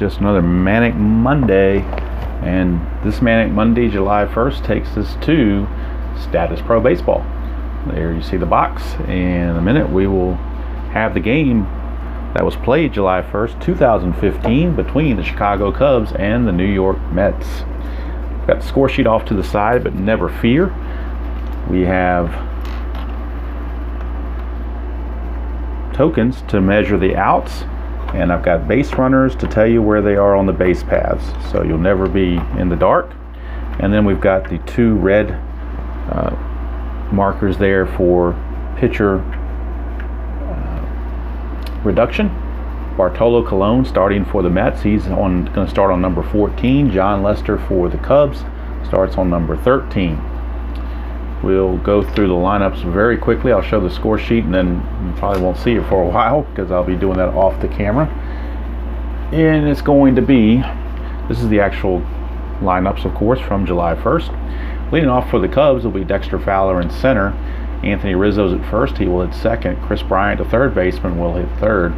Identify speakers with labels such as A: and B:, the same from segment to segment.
A: just another Manic Monday, and this Manic Monday, July 1st, takes us to Statis Pro Baseball. There you see the box. In a minute we will have the game that was played July 1st, 2015 between the Chicago Cubs and the New York Mets. We've got the score sheet off to the side, but never fear. We have tokens to measure the outs, and I've got base runners to tell you where they are on the base paths, so you'll never be in the dark. And then we've got the two red markers there for pitcher reduction. Bartolo Colon starting for the Mets. He's going to start on number 14. John Lester for the Cubs starts on number 13. We'll go through the lineups very quickly. I'll show the score sheet, and then you probably won't see it for a while because I'll be doing that off the camera. And it's going to be, this is the actual lineups, of course, from July 1st. Leading off for the Cubs will be Dexter Fowler in center. Anthony Rizzo's at first. He will hit second. Chris Bryant, the third baseman, will hit third.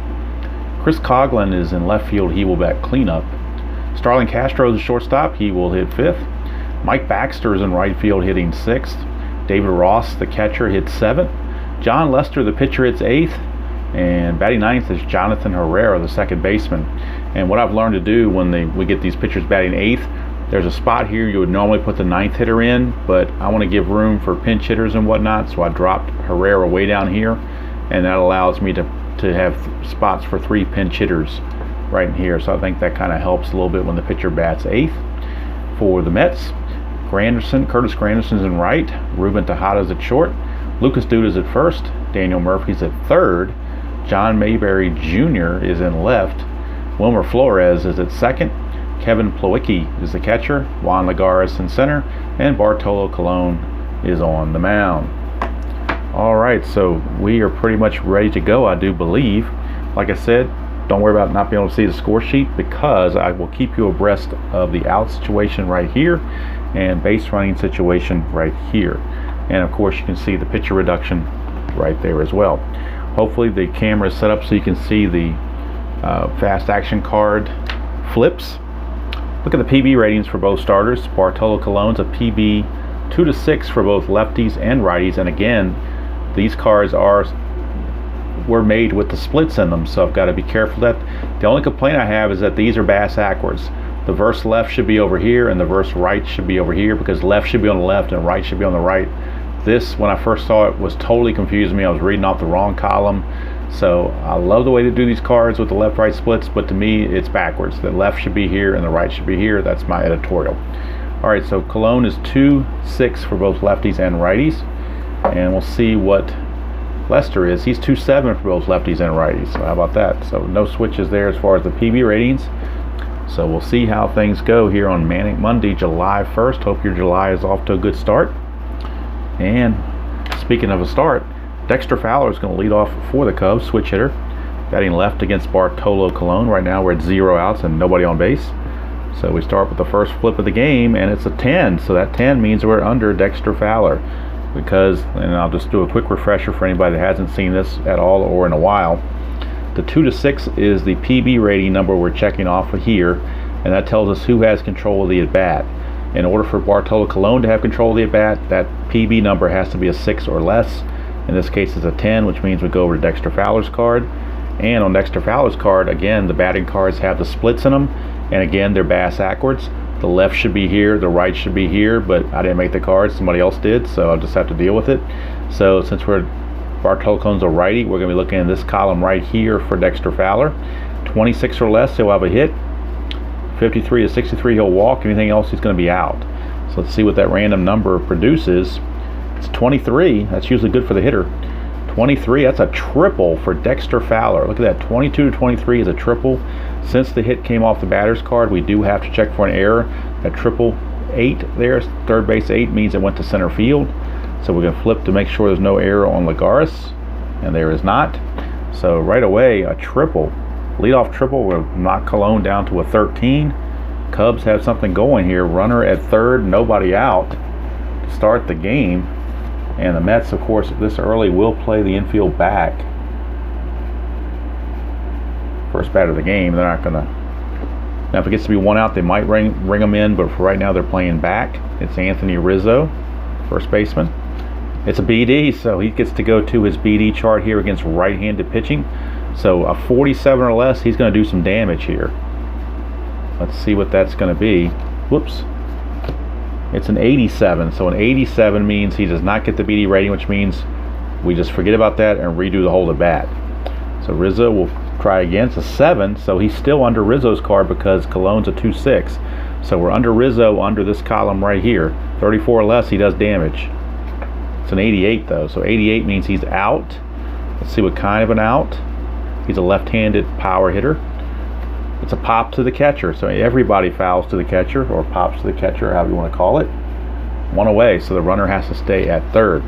A: Chris Coughlin is in left field. He will bat cleanup. Starlin Castro is the shortstop. He will hit fifth. Mike Baxter is in right field, hitting sixth. David Ross, the catcher, hits seventh. John Lester, the pitcher, hits eighth. And batting ninth is Jonathan Herrera, the second baseman. And what I've learned to do when we get these pitchers batting eighth, there's a spot here you would normally put the ninth hitter in, but I want to give room for pinch hitters and whatnot, so I dropped Herrera way down here, and that allows me to have spots for three pinch hitters right in here. So I think that kind of helps a little bit when the pitcher bats eighth. For the Mets, Curtis Granderson's in right, Ruben Tejada's at short, Lucas Duda's at first, Daniel Murphy's at third, John Mayberry Jr. is in left, Wilmer Flores is at second, Kevin Plawecki is the catcher, Juan Lagares in center, and Bartolo Colon is on the mound. Alright, so we are pretty much ready to go, I do believe. Like I said, don't worry about not being able to see the score sheet, because I will keep you abreast of the out situation right here and base running situation right here. And of course you can see the pitcher reduction right there as well. Hopefully the camera is set up so you can see the fast action card flips. Look at the PB ratings for both starters. Bartolo Colon's a PB 2 to 6 for both lefties and righties, and again these cards were made with the splits in them, so I've got to be careful of that. The only complaint I have is that these are backwards. The verse left should be over here and the verse right should be over here, because left should be on the left and right should be on the right. This, when I first saw it, was totally confusing me. I was reading off the wrong column. So I love the way to do these cards with the left-right splits, but to me it's backwards. The left should be here and the right should be here. That's my editorial. Alright, so Colon is 2-6 for both lefties and righties. And we'll see what Lester is. He's 2-7 for both lefties and righties. So how about that? So no switches there as far as the PB ratings. So we'll see how things go here on Manic Monday, July 1st. Hope your July is off to a good start. And speaking of a start, Dexter Fowler is going to lead off for the Cubs, switch hitter, batting left against Bartolo Colon. Right now we're at 0 outs and nobody on base. So we start with the first flip of the game, and it's a 10. So that 10 means we're under Dexter Fowler. Because, and I'll just do a quick refresher for anybody that hasn't seen this at all or in a while, the 2 to 6 is the PB rating number we're checking off of here, and that tells us who has control of the at-bat. In order for Bartolo Colon to have control of the at-bat, that PB number has to be a 6 or less. In this case it's a 10, which means we go over to Dexter Fowler's card. And on Dexter Fowler's card, again, the batting cards have the splits in them, and again they're backwards. The left should be here, the right should be here, but I didn't make the cards, somebody else did, so I'll just have to deal with it. So since Bartolo Colon's a righty, we're going to be looking at this column right here for Dexter Fowler. 26 or less, he'll have a hit. 53 to 63, he'll walk. Anything else, he's going to be out. So let's see what that random number produces. It's 23. That's usually good for the hitter. 23, that's a triple for Dexter Fowler. Look at that, 22 to 23 is a triple. Since the hit came off the batter's card, we do have to check for an error. That triple 8 there, third base 8, means it went to center field. So we're going to flip to make sure there's no error on Lagares, and there is not. So right away, a triple. Leadoff triple will knock Colon down to a 13. Cubs have something going here. Runner at third, nobody out to start the game. And the Mets, of course, this early will play the infield back. First batter of the game. They're not going to Now if it gets to be 1 out, they might ring them in, but for right now they're playing back. It's Anthony Rizzo, first baseman. It's a BD, so he gets to go to his BD chart here against right-handed pitching. So a 47 or less, he's going to do some damage here. Let's see what that's going to be. Whoops. It's an 87, so an 87 means he does not get the BD rating, which means we just forget about that and redo the whole at bat. So Rizzo will try again. It's a 7, so he's still under Rizzo's card because Cologne's a 2-6. So we're under Rizzo under this column right here. 34 or less, he does damage. It's an 88 though, so 88 means he's out. Let's see what kind of an out. He's a left-handed power hitter. It's a pop to the catcher, so everybody fouls to the catcher, or pops to the catcher, however you want to call it. 1 away, so the runner has to stay at third.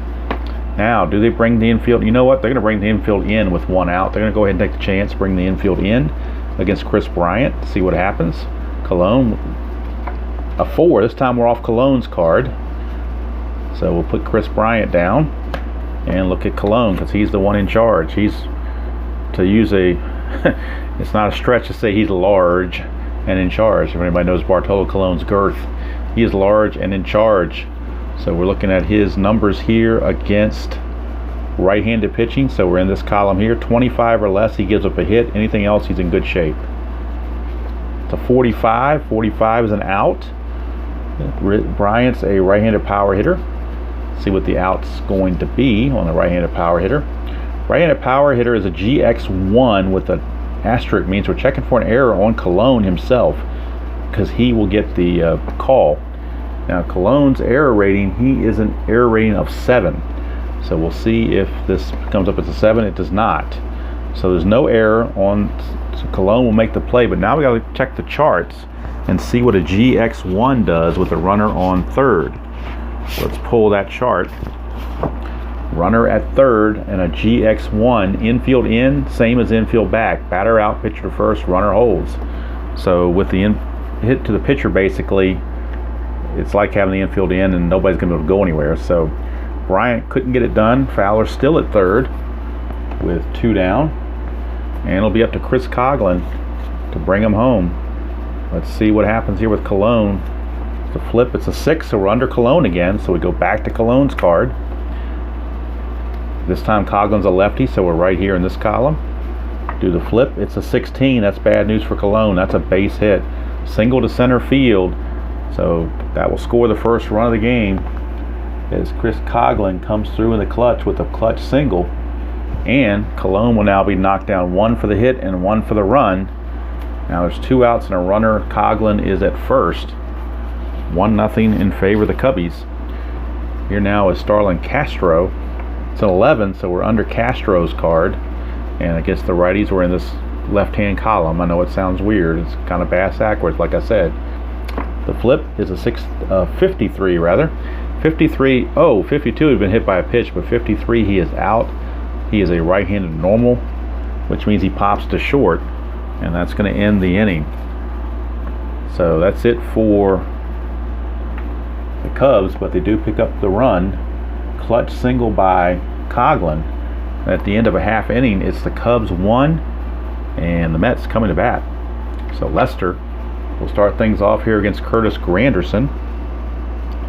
A: Now, do they bring the infield? You know what? They're going to bring the infield in with 1 out. They're going to go ahead and take the chance, bring the infield in against Chris Bryant, see what happens. Cologne, a 4. This time we're off Cologne's card. So we'll put Chris Bryant down and look at Cologne because he's the one in charge. He's, to use a, it's not a stretch to say he's large and in charge. If anybody knows Bartolo Cologne's girth, he is large and in charge. So we're looking at his numbers here against right-handed pitching. So we're in this column here. 25 or less, he gives up a hit. Anything else, he's in good shape. It's a 45. 45 is an out. Bryant's a right-handed power hitter. See what the out's going to be on the right-handed power hitter. Right-handed power hitter is a GX1 with an asterisk, means we're checking for an error on Cologne himself because he will get the call. Now Cologne's error rating, he is an error rating of 7. So we'll see if this comes up as a 7. It does not. So there's no error on, so Cologne will make the play, but now we got to check the charts and see what a GX1 does with a runner on third. Let's pull that chart. Runner at third and a GX1. Infield in, same as infield back. Batter out, pitcher to first, runner holds. So with the hit to the pitcher, basically, it's like having the infield in and nobody's going to be able to go anywhere. So Bryant couldn't get it done. Fowler still at third with 2 down. And it'll be up to Chris Coghlan to bring him home. Let's see what happens here with Cologne. The flip, it's a 6, so we're under Cologne again. So we go back to Cologne's card. This time Coghlan's a lefty, so we're right here in this column. Do the flip, it's a 16. That's bad news for Cologne. That's a base hit. Single to center field. So that will score the first run of the game as Chris Coghlan comes through in the clutch with a clutch single. And Cologne will now be knocked down, 1 for the hit and 1 for the run. Now there's 2 outs and a runner. Coghlan is at first. 1-0 in favor of the Cubbies. Here now is Starlin Castro. It's an 11, so we're under Castro's card. And I guess the righties were in this left-hand column. I know it sounds weird. It's kind of bass backwards, like I said. The flip is a 53 rather. 53, 52 had been hit by a pitch, but 53 he is out. He is a right-handed normal, which means he pops to short, and that's going to end the inning. So that's it for the Cubs, but they do pick up the run. Clutch single by Coghlan. At the end of a half inning, it's the Cubs 1 and the Mets coming to bat. So Lester will start things off here against Curtis Granderson.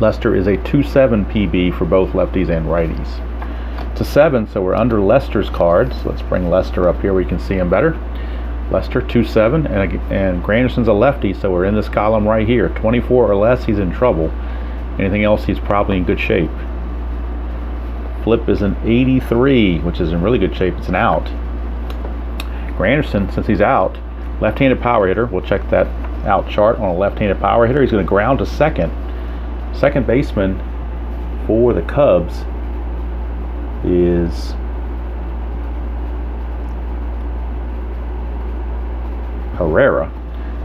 A: Lester is a 2-7 PB for both lefties and righties. It's a 7, so we're under Lester's cards. Let's bring Lester up here where you can see him better. Lester 2-7, and Granderson's a lefty, so we're in this column right here. 24 or less, he's in trouble. Anything else, he's probably in good shape. Flip is an 83, which is in really good shape. It's an out. Granderson, since he's out, left-handed power hitter. We'll check that out chart on a left-handed power hitter. He's going to ground to second. Second baseman for the Cubs is Herrera.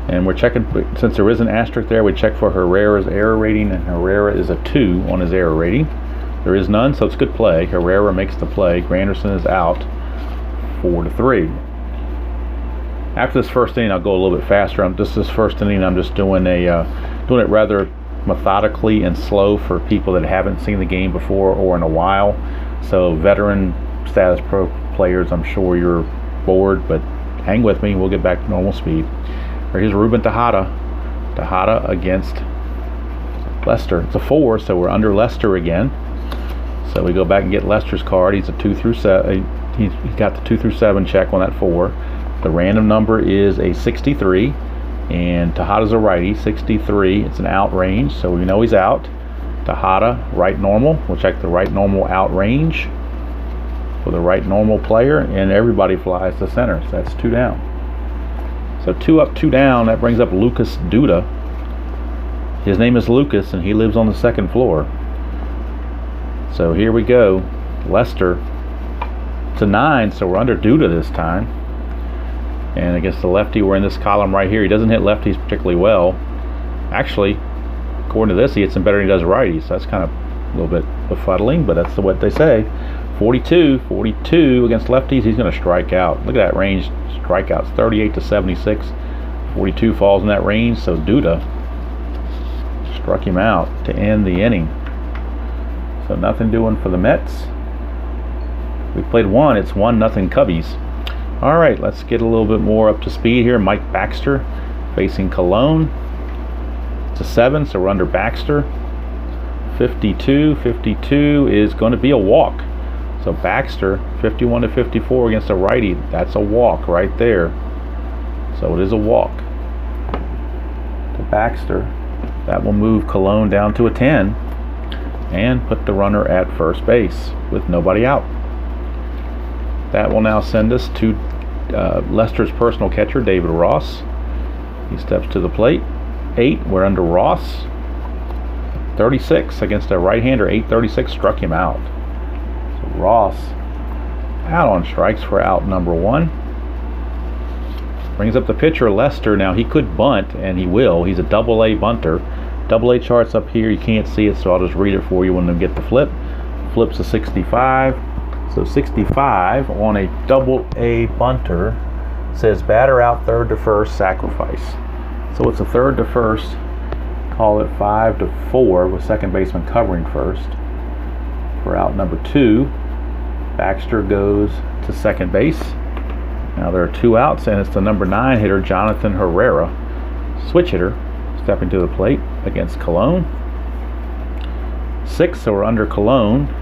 A: And we're checking, since there is an asterisk there, we check for Herrera's error rating, and Herrera is a 2 on his error rating. There is none, so it's good play. Herrera makes the play. Granderson is out 4-3. After this first inning, I'll go a little bit faster. This first inning, I'm just doing doing it rather methodically and slow for people that haven't seen the game before or in a while. So veteran Statis Pro players, I'm sure you're bored, but hang with me. We'll get back to normal speed. Here's Ruben Tejada. Tejada against Lester. It's a 4, so we're under Lester again. So we go back and get Lester's card. He's a 2 through 7. He got the 2 through 7 check on that 4. The random number is a 63, and Tejada's a righty. 63. It's an out range, so we know he's out. Tejada, right normal. We'll check the right normal out range for the right normal player, and everybody flies to center. So that's 2 down. So 2 up, 2 down. That brings up Lucas Duda. His name is Lucas, and he lives on the 2nd floor. So here we go. Lester to 9, so we're under Duda this time. And against the lefty, we're in this column right here. He doesn't hit lefties particularly well. Actually, according to this, he hits them better than he does righties. So that's kind of a little bit befuddling, but that's what they say. 42 against lefties, he's going to strike out. Look at that range, strikeouts, 38 to 76. 42 falls in that range, so Duda struck him out to end the inning. So nothing doing for the Mets. We played 1, it's 1-0 Cubbies. All right, let's get a little bit more up to speed here. Mike Baxter facing Colon. It's a 7, so we're under Baxter. 52 is going to be a walk. So Baxter, 51 to 54 against a righty. That's a walk right there. So it is a walk to Baxter. That will move Colon down to a 10 and put the runner at first base with nobody out. That will now send us to Lester's personal catcher, David Ross. He steps to the plate. 8, we're under Ross. 36 against a right-hander. 8-36 struck him out. So Ross out on strikes for out number 1. Brings up the pitcher, Lester. Now he could bunt, and he will. He's a double-A bunter. Double-A chart's up here. You can't see it, so I'll just read it for you when we get the flip. Flip's a 65. So 65 on a double-A bunter says batter out, 3rd to 1st, sacrifice. So it's a 3rd to 1st. Call it 5 to 4 with second baseman covering first. For out number 2, Baxter goes to second base. Now there are 2 outs, and it's the number 9 hitter, Jonathan Herrera, switch hitter, stepping to the plate against Colon. 6, so we're under Colon.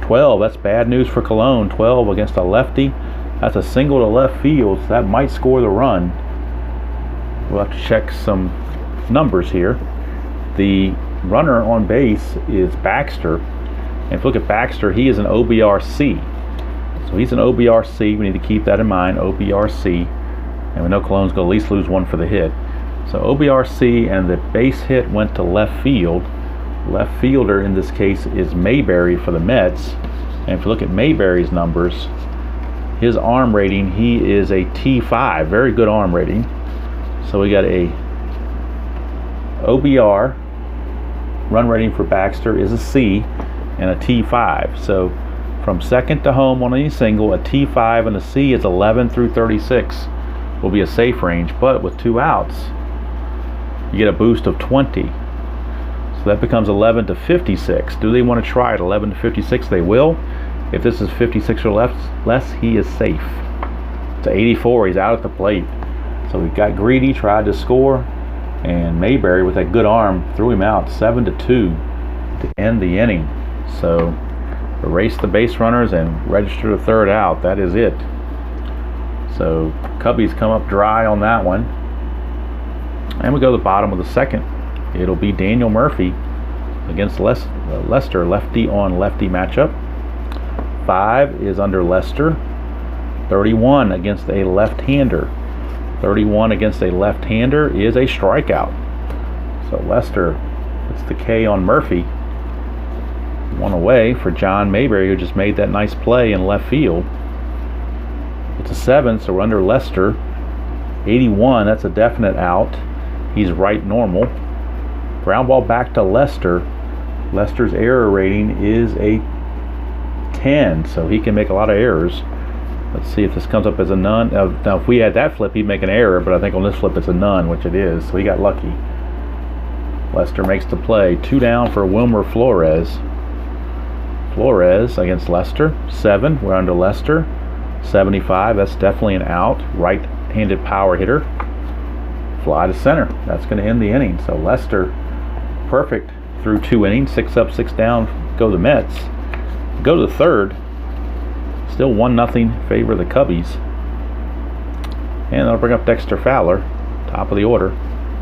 A: 12, that's bad news for Colon. 12 against a lefty. That's a single to left field, so that might score the run. We'll have to check some numbers here. The runner on base is Baxter. And if you look at Baxter, he is an OBRC. So he's an OBRC. We need to keep that in mind, OBRC. And we know Colon's going to at least lose 1 for the hit. So OBRC, and the base hit went to left field. Left fielder in this case is Mayberry for the Mets. And if you look at Mayberry's numbers, his arm rating, he is a T5, very good arm rating. So we got a OBR, run rating for Baxter is a C and a T5. So from second to home on any single, a T5 and a C is 11 through 36 will be a safe range. But with 2 outs, you get a boost of 20. So that becomes 11 to 56. Do they want to try it? 11 to 56, they will. If this is 56 or less, he is safe. It's 84, he's out at the plate. So we got greedy, tried to score, and Mayberry with that good arm threw him out 7-2 to end the inning. So erase the base runners and register the 3rd out. That is it. So Cubbies come up dry on that one. And we go to the bottom of the 2nd. It'll be Daniel Murphy against Lester, lefty on lefty matchup. 5 is under Lester. 31 against a left-hander. 31 against a left-hander is a strikeout. So Lester, it's the K on Murphy. 1 away for John Mayberry, who just made that nice play in left field. It's a 7, so we're under Lester. 81, that's a definite out. He's right normal. Ground ball back to Lester. Lester's error rating is a 10, so he can make a lot of errors. Let's see if this comes up as a none. Now, if we had that flip, he'd make an error, but I think on this flip it's a none, which it is, so he got lucky. Lester makes the play. 2 down for Wilmer Flores. Flores against Lester. 7, we're under Lester. 75, that's definitely an out. Right right-handed power hitter. Fly to center. That's going to end the inning. So Lester, perfect through 2 innings. 6 up, 6 down. Go the Mets. Go to the third. Still 1-0 favor of the Cubbies. And that'll bring up Dexter Fowler, top of the order,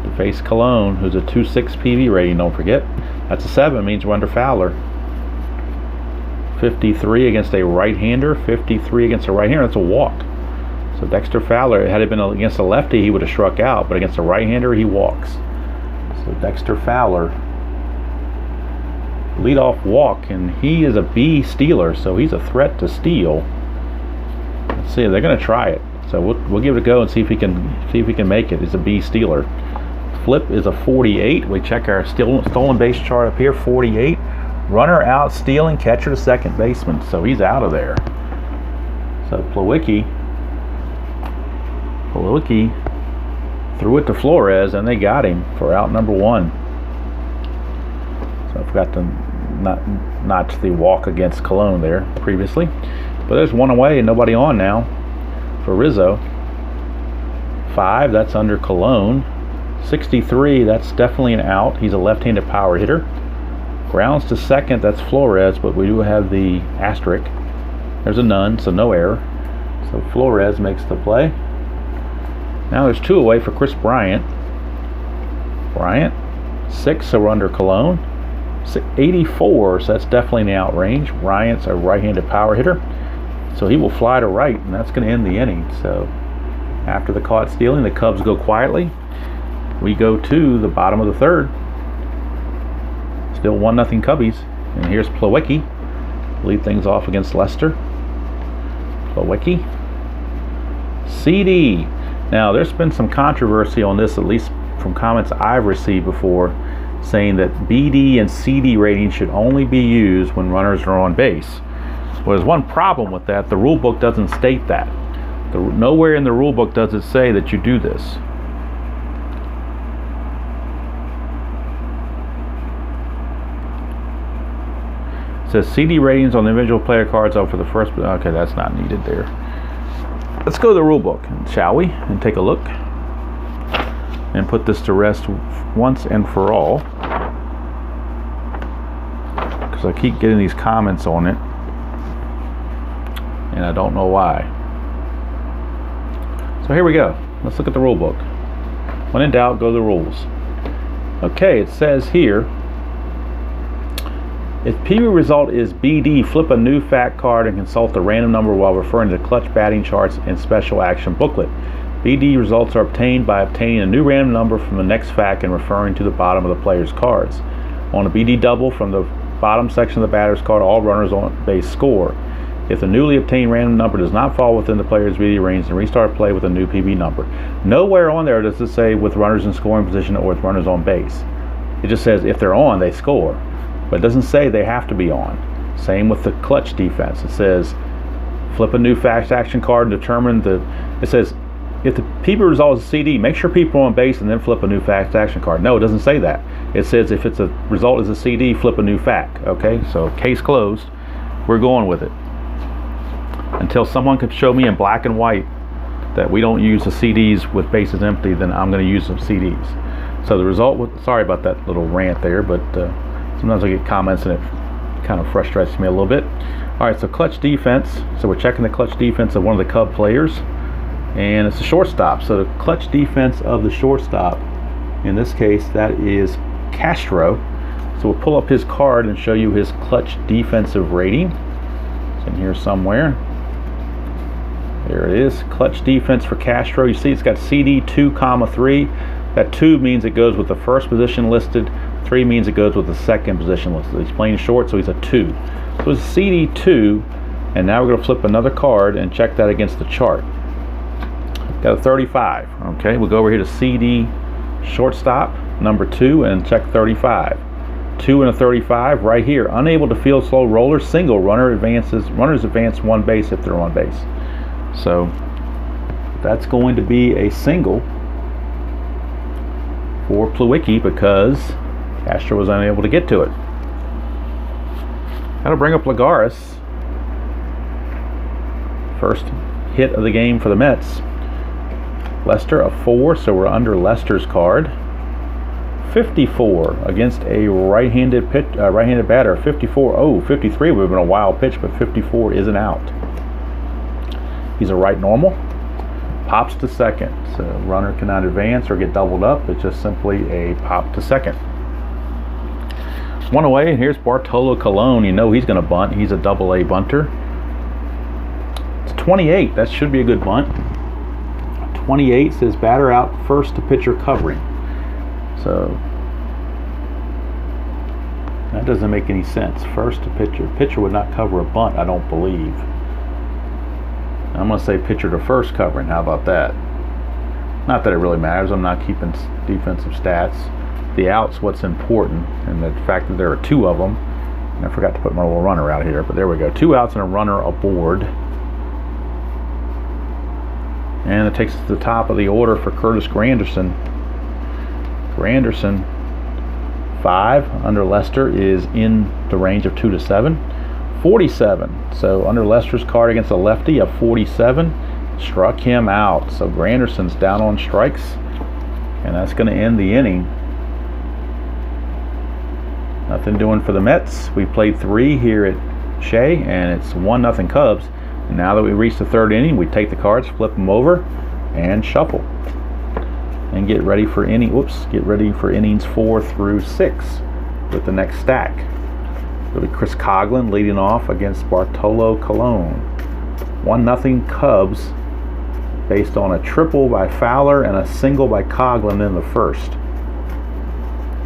A: to face Colon, who's a 2.6 PV rating, don't forget. That's a 7, means we're under Fowler. 53 against a right-hander, 53 against a right-hander, that's a walk. So Dexter Fowler, had it been against a lefty, he would have struck out, but against a right-hander, he walks. So Dexter Fowler, leadoff walk, and he is a B stealer, so he's a threat to steal. Let's see, they're going to try it. So we'll give it a go and see if he can make it. He's a B stealer. Flip is a 48. We check our stolen base chart up here. 48. Runner out, stealing, catcher to second baseman. So he's out of there. So Plawecki threw it to Flores, and they got him for out number 1. So I forgot to notch the walk against Colon there previously. But there's one away and nobody on now. For Rizzo, 5, that's under Colon. 63, that's definitely an out. He's a left-handed power hitter. Grounds to second, that's Flores, but we do have the asterisk. There's a none, so no error. So Flores makes the play. Now there's 2 away for Chris Bryant. 6, so we're under Colon. 84, so that's definitely in the out range. Bryant's a right-handed power hitter. So he will fly to right, and that's going to end the inning. So after the caught stealing, the Cubs go quietly. We go to the bottom of the third. Still 1-0 Cubbies. And here's Plawecki. Lead things off against Lester. Plawecki. CD. Now, there's been some controversy on this, at least from comments I've received before, saying that BD and CD ratings should only be used when runners are on base. Well, there's one problem with that. The rule book doesn't state that. Nowhere in the rule book does it say that you do this. It says CD ratings on the individual player cards for the first. Okay, that's not needed there. Let's go to the rule book, shall we? And take a look. And put this to rest once and for all. Because I keep getting these comments on it. And I don't know why. So here we go. Let's look at the rule book. When in doubt, go to the rules. Okay, it says here, if PV result is BD, flip a new fact card and consult the random number while referring to the clutch batting charts and special action booklet. BD results are obtained by obtaining a new random number from the next fact and referring to the bottom of the player's cards. On a BD double from the bottom section of the batter's card, all runners on base score. If the newly obtained random number does not fall within the player's BD range, then restart play with a new PB number. Nowhere on there does it say with runners in scoring position or with runners on base. It just says if they're on, they score. But it doesn't say they have to be on. Same with the clutch defense. It says flip a new fast action card and determine it says if the PB result is a CD, make sure people are on base and then flip a new fast action card. No, it doesn't say that. It says if it's a result is a CD, flip a new fact. Okay, so case closed. We're going with it. Until someone can show me in black and white that we don't use the CDs with bases empty, then I'm going to use some CDs. So the result was, sorry about that little rant there, but sometimes I get comments and it kind of frustrates me a little bit. All right, so clutch defense. So we're checking the clutch defense of one of the Cub players, and it's a shortstop. So the clutch defense of the shortstop, in this case, that is Castro. So we'll pull up his card and show you his clutch defensive rating. It's in here somewhere. There it is, clutch defense for Castro. You see it's got CD 2,3. That 2 means it goes with the first position listed. 3 means it goes with the second position listed. He's playing short, so he's a 2. So it's CD 2, and now we're going to flip another card and check that against the chart. Got a 35. Okay, we'll go over here to CD shortstop, number 2, and check 35. 2 and a 35 right here. Unable to field slow roller, single. Runners advance 1 base if they're on base. So that's going to be a single for Plawecki because Castro was unable to get to it. That'll bring up Lagares. First hit of the game for the Mets. Lester a 4, so we're under Lester's card. 54 against a right-handed batter. 54. Oh, 53 would have been a wild pitch, but 54 is an out. He's a right normal. Pops to second. So runner cannot advance or get doubled up. It's just simply a pop to second. One away, and here's Bartolo Colon. You know he's going to bunt. He's a double-A bunter. It's 28. That should be a good bunt. 28 says batter out, first to pitcher covering. So that doesn't make any sense. First to pitcher. Pitcher would not cover a bunt, I don't believe. I'm going to say pitcher to first covering. How about that? Not that it really matters. I'm not keeping defensive stats. The out's what's important, and the fact that there are 2 of them. And I forgot to put my little runner out here, but there we go. 2 outs and a runner aboard. And it takes us to the top of the order for Curtis Granderson. Granderson, 5 under Lester, is in the range of 2 to 7. 47. So under Lester's card against a lefty, a 47 struck him out. So Granderson's down on strikes, and that's going to end the inning. Nothing doing for the Mets. We played 3 here at Shea, and it's 1-0 Cubs. And now that we reach the 3rd inning, we take the cards, flip them over, and shuffle, and get ready for innings 4 through 6 with the next stack. It'll be Chris Coghlan leading off against Bartolo Colon. 1-0 Cubs, based on a triple by Fowler and a single by Coghlan in the first.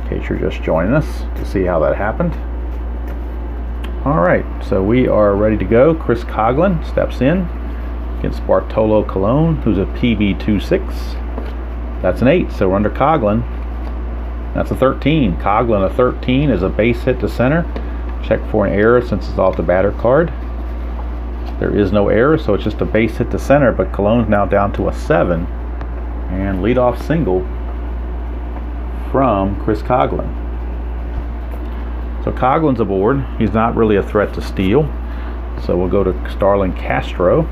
A: In case you're just joining us to see how that happened. Alright, so we are ready to go. Chris Coghlan steps in against Bartolo Colon, who's a PB26. That's an 8, so we're under Coghlan. That's a 13. Coghlan, a 13, is a base hit to center. Check for an error since it's off the batter card. There is no error, so it's just a base hit to center, but Colon's now down to a 7. And leadoff single from Chris Coghlan. So Coghlan's aboard. He's not really a threat to steal. So we'll go to Starlin Castro.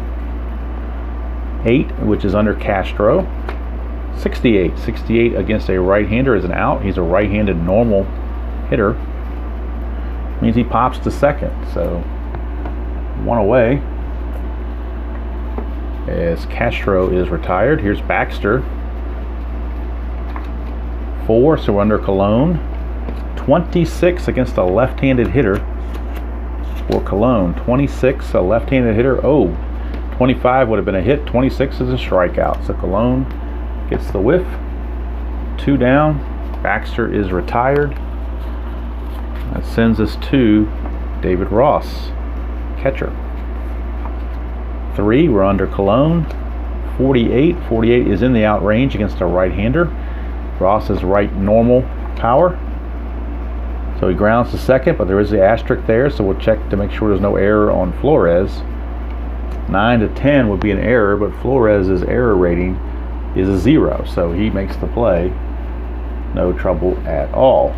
A: 8, which is under Castro. 68. 68 against a right-hander is an out. He's a right-handed normal hitter. Means he pops to second. So 1 away as Castro is retired. Here's Baxter. 4, so we're under Colon. 26 against a left-handed hitter for Colon. 26, a left-handed hitter. Oh, 25 would have been a hit. 26 is a strikeout. So Colon gets the whiff. 2 down. Baxter is retired. That sends us to David Ross, catcher. 3, we're under Colon. 48. 48 is in the out range against a right-hander. Ross is right normal power. So he grounds to second, but there is the asterisk there, so we'll check to make sure there's no error on Flores. 9 to 10 would be an error, but Flores' error rating is a 0, so he makes the play. No trouble at all.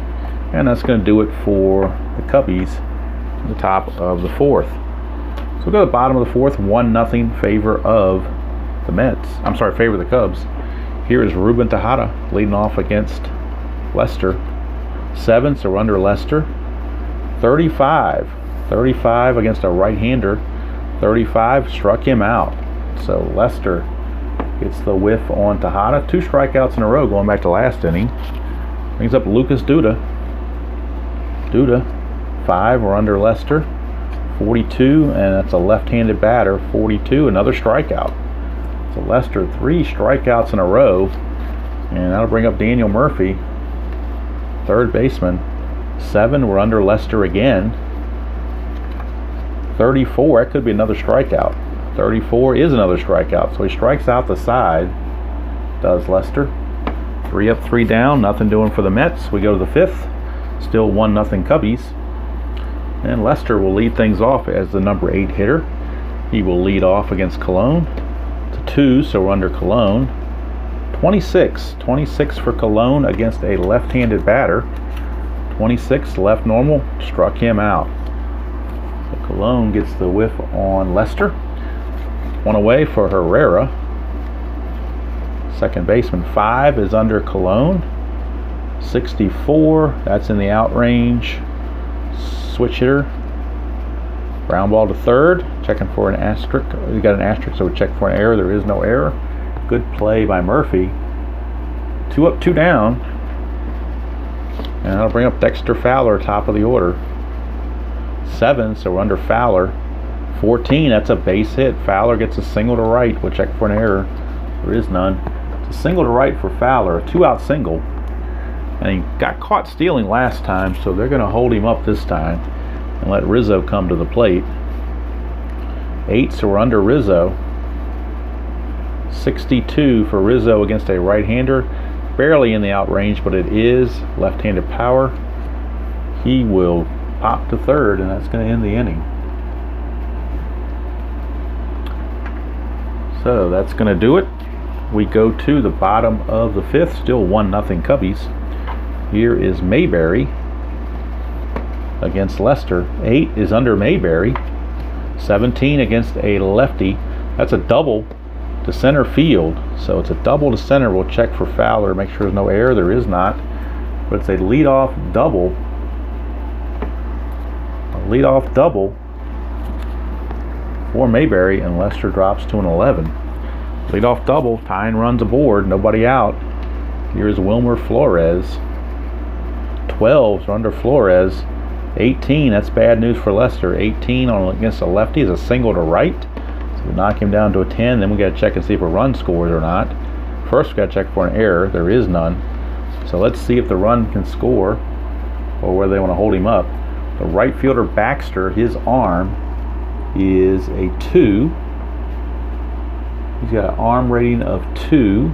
A: And that's going to do it for the Cubbies at the top of the 4th. So we'll go to the bottom of the 4th, 1-0 favor of the Mets. I'm sorry, favor of the Cubs. Here is Ruben Tejada leading off against Lester. 7, so we're under Lester. 35. 35 against a right-hander. 35 struck him out. So Lester gets the whiff on Tejada. 2 strikeouts in a row going back to last inning. Brings up Lucas Duda. Duda, 5, we're under Lester. 42, and that's a left-handed batter. 42, another strikeout. So Lester, 3 strikeouts in a row, and that'll bring up Daniel Murphy, 3rd baseman. 7, we're under Lester again. 34, that could be another strikeout. 34 is another strikeout, so he strikes out the side, does Lester. 3 up, 3 down, nothing doing for the Mets. We go to the 5th, still 1-0 Cubbies. And Lester will lead things off as the number 8 hitter. He will lead off against Colon. To 2, so we're under Colon. 26 for Colon against a left-handed batter. 26, left normal, struck him out. So Colon gets the whiff on Lester. 1 away for Herrera. second baseman. 5 is under Cologne. 64, that's in the out range. Switch hitter. Ground ball to third. Checking for an asterisk. We got an asterisk, so we check for an error. There is no error. Good play by Murphy. 2 up, 2 down. And that'll bring up Dexter Fowler, top of the order. 7, so we're under Fowler. 14, that's a base hit. Fowler gets a single to right. We'll check for an error. There is none. It's a single to right for Fowler, a 2-out single. And he got caught stealing last time, so they're going to hold him up this time and let Rizzo come to the plate. 8, so we're under Rizzo. 62 for Rizzo against a right-hander. Barely in the out range, but it is left-handed power. He will pop to third, and that's going to end the inning. So that's going to do it. We go to the bottom of the 5th, still 1-0 Cubbies. Here is Mayberry against Lester. 8 is under Mayberry. 17 against a lefty. That's a double to center field. So it's a double to center. We'll check for Fowler, make sure there's no error. There is not. But it's a leadoff double. A leadoff double for Mayberry, and Lester drops to an 11. Leadoff double, tying runs aboard, nobody out. Here's Wilmer Flores. 12s are under Flores. 18, that's bad news for Lester. 18 on against a lefty is a single to right. So we knock him down to a 10. Then we got to check and see if a run scores or not. First we got to check for an error. There is none. So let's see if the run can score or whether they want to hold him up. The right fielder Baxter, his arm is a 2. He's got an arm rating of 2,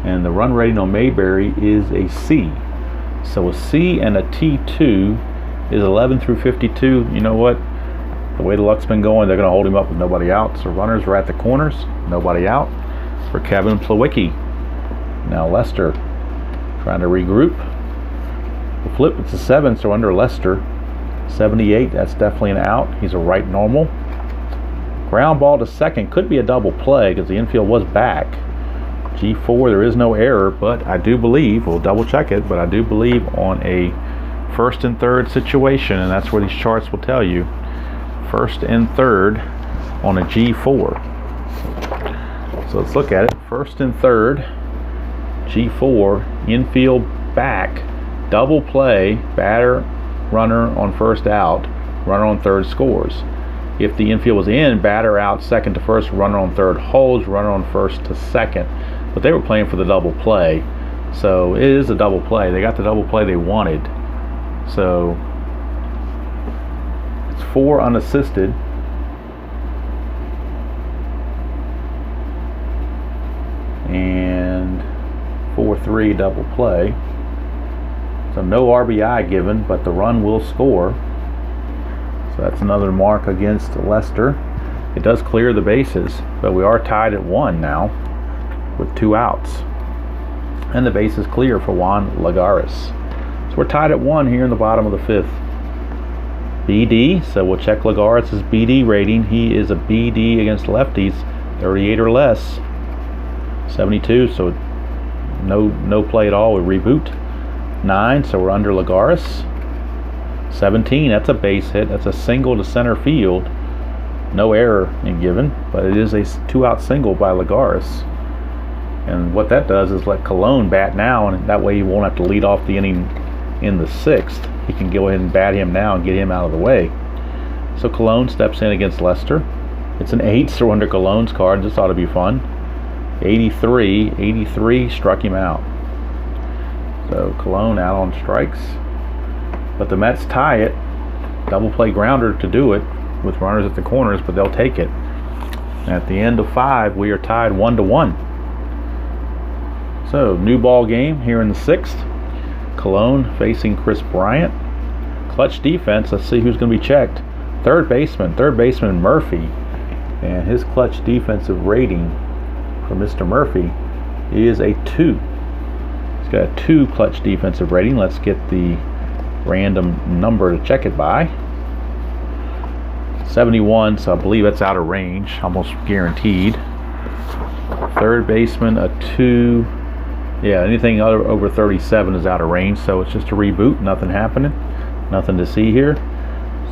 A: and the run rating on Mayberry is a C. So a C and a T2 is 11 through 52. You know what? The way the luck's been going, they're going to hold him up with nobody out. So runners are at the corners, nobody out for Kevin Plawicki. Now Lester trying to regroup. The flip, it's a 7, so under Lester. 78, that's definitely an out. He's a right normal. Ground ball to second, could be a double play because the infield was back. G4, there is no error, but I do believe, we'll double check it, but I do believe on a first and third situation, and that's where these charts will tell you, first and third on a G4. So let's look at it. First and third, G4, infield back, double play, batter, runner on first out, runner on third scores. If the infield was in, batter out second to first, runner on third holds, runner on first to second. But they were playing for the double play, so it is a double play. They got the double play they wanted. So it's 4 unassisted. And 4-3 double play. So no RBI given, but the run will score. So that's another mark against Lester. It does clear the bases, but we are tied at 1 now with 2 outs. And the base is clear for Juan Lagares. So we're tied at 1 here in the bottom of the 5th. BD, so we'll check Lagares' BD rating. He is a BD against lefties, 38 or less. 72, so no play at all. We reboot. 9, so we're under Lagares. 17, that's a base hit. That's a single to center field. No error in given, but it is a 2-out single by Lagares. And what that does is let Cologne bat now, and that way he won't have to lead off the inning in the 6th. He can go ahead and bat him now and get him out of the way. So Cologne steps in against Lester. It's an 8, so we're under Cologne's card. This ought to be fun. 83 struck him out. So Cologne out on strikes. But the Mets tie it. Double play grounder to do it with runners at the corners, but they'll take it. And at the end of 5, we are tied 1-1. So new ball game here in the 6th. Cologne facing Chris Bryant. Clutch defense. Let's see who's going to be checked. Third baseman Murphy. And his clutch defensive rating for Mr. Murphy is a 2. He's got a 2 clutch defensive rating. Let's get the random number to check it by. 71, so I believe that's out of range, almost guaranteed. Third baseman, a 2. Yeah, anything over 37 is out of range, so it's just a reboot. Nothing happening. Nothing to see here.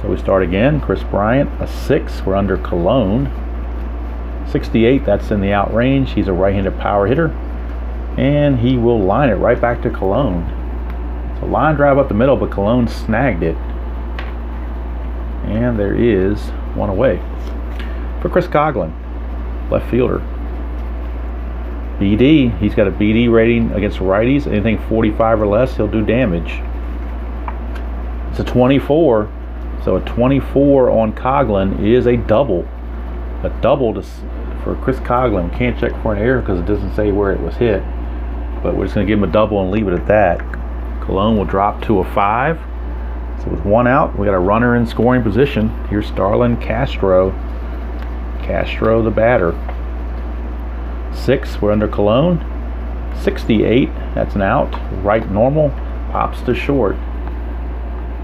A: So we start again. Chris Bryant, a 6. We're under Cologne. 68, that's in the out range. He's a right-handed power hitter. And he will line it right back to Cologne. So line drive up the middle, but Cologne snagged it. And there is one away. For Chris Coughlin, left fielder. BD, he's got a BD rating against righties. Anything 45 or less, he'll do damage. It's a 24. So a 24 on Coughlin is a double. A double for Chris Coughlin. Can't check for an error because it doesn't say where it was hit. But we're just going to give him a double and leave it at that. Cologne will drop to a 5. So with 1 out, we got a runner in scoring position. Here's Starlin Castro. Castro the batter. 6, we're under Cologne. 68, that's an out. Right normal, pops to short.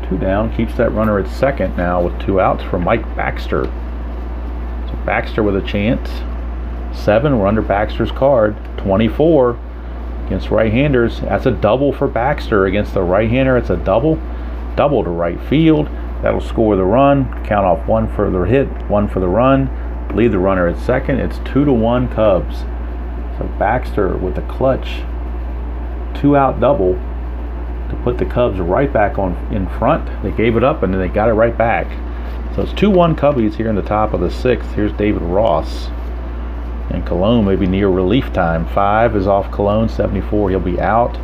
A: 2 down, keeps that runner at second now with 2 outs for Mike Baxter. So Baxter with a chance. 7, we're under Baxter's card. 24 against right-handers. That's a double for Baxter against the right-hander. It's a double. Double to right field. That'll score the run. Count off 1 for the hit, 1 for the run. Leave the runner at second. It's 2-1 Cubs. So Baxter with a clutch 2-out double to put the Cubs right back on in front. They gave it up and then they got it right back. So it's 2-1 Cubbies here in the top of the 6th. Here's David Ross. And Cologne may be near relief time. 5 is off Cologne. 74, he'll be out.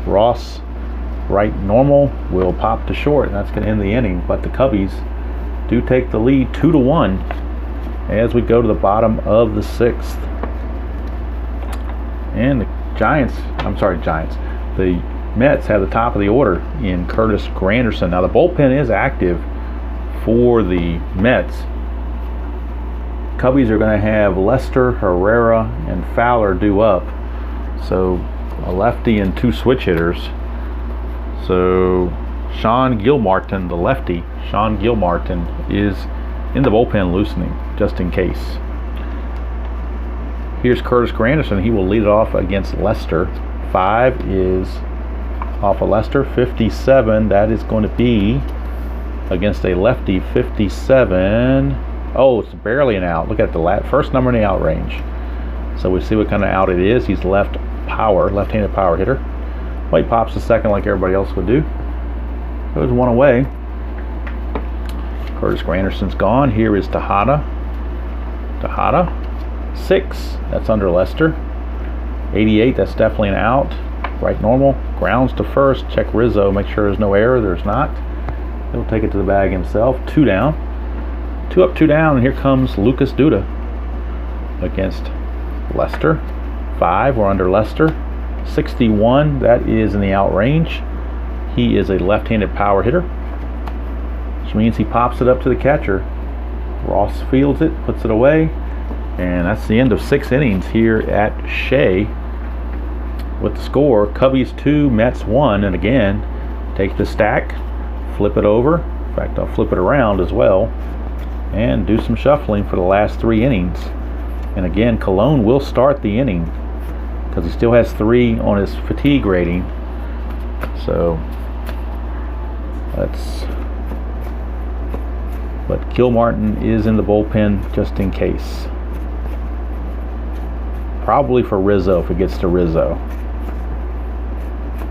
A: Ross, right normal, will pop to short. And that's going to end the inning. But the Cubbies do take the lead 2-1 as we go to the bottom of the 6th. And the the Mets have the top of the order in Curtis Granderson. Now the bullpen is active for the Mets. Cubbies are going to have Lester, Herrera, and Fowler due up. So a lefty and 2 switch hitters. So Sean Gilmartin, the lefty, Sean Gilmartin is in the bullpen loosening, just in case. Here's Curtis Granderson. He will lead it off against Lester. 5 is off of Lester. 57, that is going to be against a lefty. 57. Oh, it's barely an out. Look at the first number in the out range. So we see what kind of out it is. He's left-handed power hitter. Well, he pops to second like everybody else would do. Goes 1 away. Curtis Granderson's gone. Here is Tejada. 6, that's under Lester. 88, that's definitely an out. Right normal. Grounds to first. Check Rizzo. Make sure there's no error. There's not. He'll take it to the bag himself. 2 down. 2 up, 2 down. And here comes Lucas Duda against Lester. 5, we're under Lester. 61, that is in the out range. He is a left-handed power hitter, which means he pops it up to the catcher. Ross fields it, puts it away. And that's the end of 6 innings here at Shea. With the score, Cubbies 2, Mets 1. And again, take the stack, flip it over. In fact, I'll flip it around as well. And do some shuffling for the last 3 innings. And again, Cologne will start the inning because he still has 3 on his fatigue rating. So but Gilmartin is in the bullpen just in case. Probably for Rizzo if it gets to Rizzo.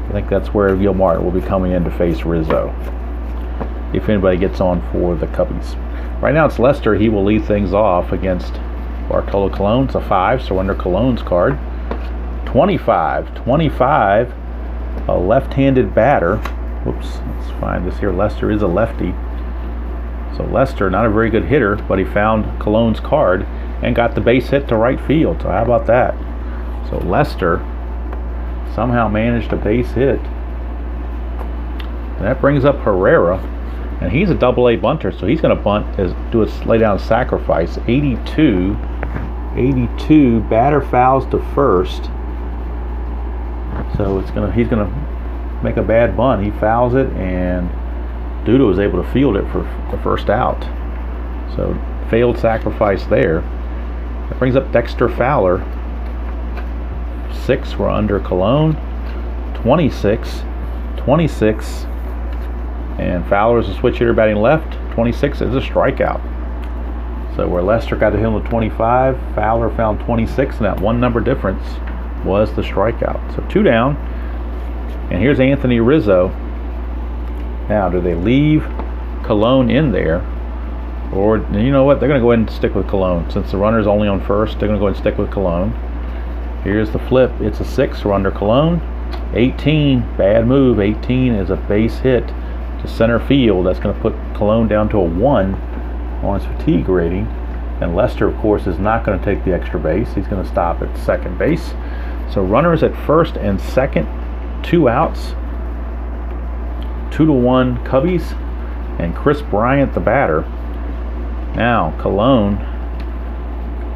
A: I think that's where Gilmartin will be coming in to face Rizzo if anybody gets on for the Cubbies. Right now it's Lester. He will lead things off against Bartolo Colon. It's a 5, so under Colon's card. 25, a left-handed batter. Whoops, let's find this here. Lester is a lefty. So Lester, not a very good hitter, but he found Colon's card and got the base hit to right field. So how about that? So Lester somehow managed a base hit. And that brings up Herrera, and he's a double-A bunter, so he's going to bunt, lay down a sacrifice. 82, batter fouls to first. So he's going to make a bad bunt. He fouls it, and Duda was able to field it for the first out. So failed sacrifice there. That brings up Dexter Fowler. 6 were under Cologne. 26, 26, and Fowler is a switch hitter batting left. 26 is a strikeout. So where Lester got to hit him with 25, Fowler found 26, and that one number difference was the strikeout. So 2 down, and here's Anthony Rizzo. Now, do they leave Cologne in there, or you know what? They're going to go ahead and stick with Cologne since the runner's only on first. They're going to go ahead and stick with Cologne. Here's the flip. It's a 6. We're under Cologne. 18, bad move. 18 is a base hit to center field. That's going to put Cologne down to a 1 on his fatigue rating. And Lester, of course, is not going to take the extra base. He's going to stop at second base. So runners at first and second, 2 outs. 2-1 Cubbies, and Chris Bryant the batter. Now Cologne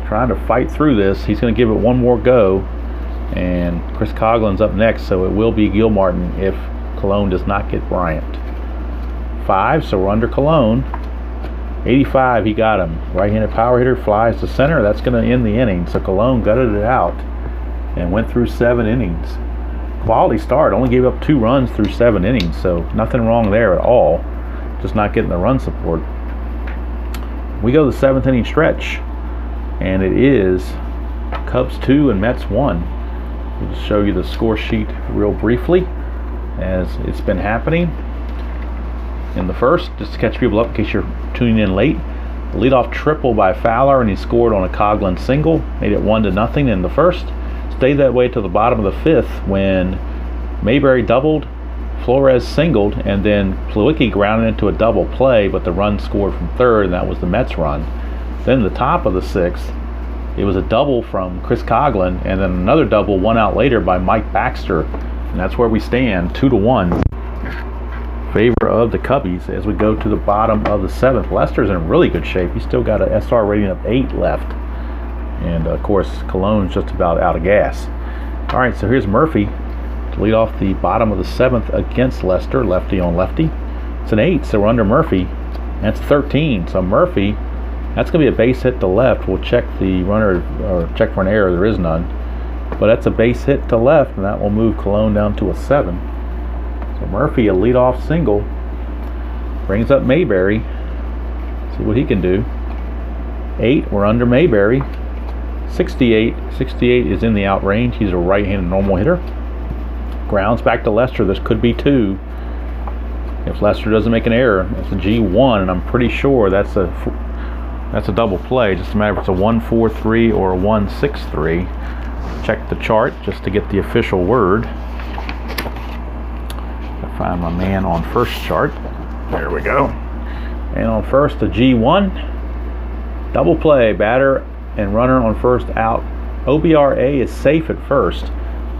A: trying to fight through this. He's going to give it one more go, and Chris Coughlin's up next, so it will be Gilmartin if Cologne does not get Bryant. 5, so we're under Cologne. 85, he got him. Right-handed power hitter flies to center. That's going to end the inning. So Cologne gutted it out and went through 7 innings. Quality start. Only gave up 2 runs through 7 innings, so nothing wrong there at all. Just not getting the run support. We go to the 7th inning stretch, and it is Cubs 2 and Mets 1. We'll just show you the score sheet real briefly as it's been happening. In the first, just to catch people up in case you're tuning in late, leadoff triple by Fowler, and he scored on a Coughlin single, made it 1-0 in the first. Stayed that way till the bottom of the 5th when Mayberry doubled, Flores singled, and then Plawecki grounded into a double play, but the run scored from third, and that was the Mets run. Then the top of the 6th, it was a double from Chris Coughlin, and then another double 1 out later by Mike Baxter, and that's where we stand, 2-1. Favor of the Cubbies as we go to the bottom of the 7th. Lester's in really good shape. He's still got an SR rating of 8 left. And of course, Cologne's just about out of gas. All right, so here's Murphy to lead off the bottom of the 7th against Lester, lefty on lefty. It's an 8, so we're under Murphy. That's 13. So Murphy, that's going to be a base hit to left. We'll check the runner, or check for an error. There is none. But that's a base hit to left, and that will move Cologne down to a 7. So Murphy, a leadoff single, brings up Mayberry. See what he can do. 8, we're under Mayberry. 68 is in the out range. He's a right-handed normal hitter. Grounds back to Lester. This could be 2 if Lester doesn't make an error. That's a G1, and I'm pretty sure that's a double play. Just a matter if it's a 1-4-3 or a 1-6-3. Check the chart just to get the official word. I find my man on first chart. There we go. And on first, a G1. Double play. Batter and runner on first out. OBRA is safe at first.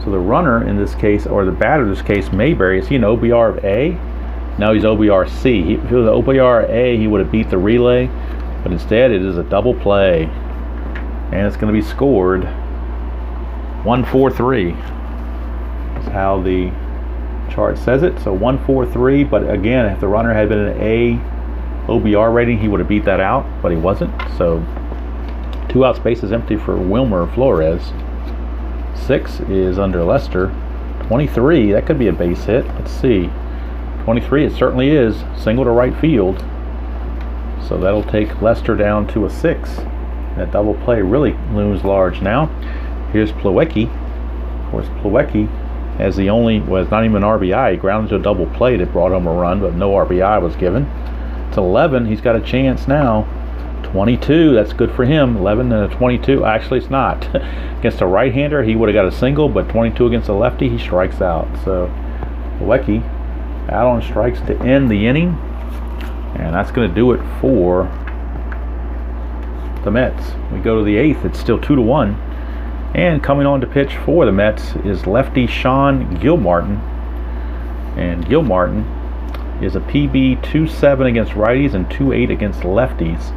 A: So the runner in this case, or the batter in this case, Mayberry, is he an OBR of A? No, he's OBR-C. If it was an OBR-A, he would have beat the relay. But instead, it is a double play. And it's going to be scored 1-4-3. That's how the chart says it. So 1-4-3. But again, if the runner had been an A OBR rating, he would have beat that out. But he wasn't. So 2 out, space is empty for Wilmer Flores. 6 is under Lester. 23, that could be a base hit. Let's see. 23, it certainly is. Single to right field. So that'll take Lester down to a 6. That double play really looms large now. Here's Plawecki. Of course, Plawecki as the only, was not even an RBI. He grounded to a double play that brought home a run, but no RBI was given. It's 11. He's got a chance now. 22, that's good for him. 11 and a 22. Actually, it's not. Against a right-hander, he would have got a single, but 22 against a lefty, he strikes out. So Plawecki out on strikes to end the inning. And that's going to do it for the Mets. We go to the 8th. It's still 2-1. And coming on to pitch for the Mets is lefty Sean Gilmartin. And Gilmartin is a PB 2.7 against righties and 2.8 against lefties.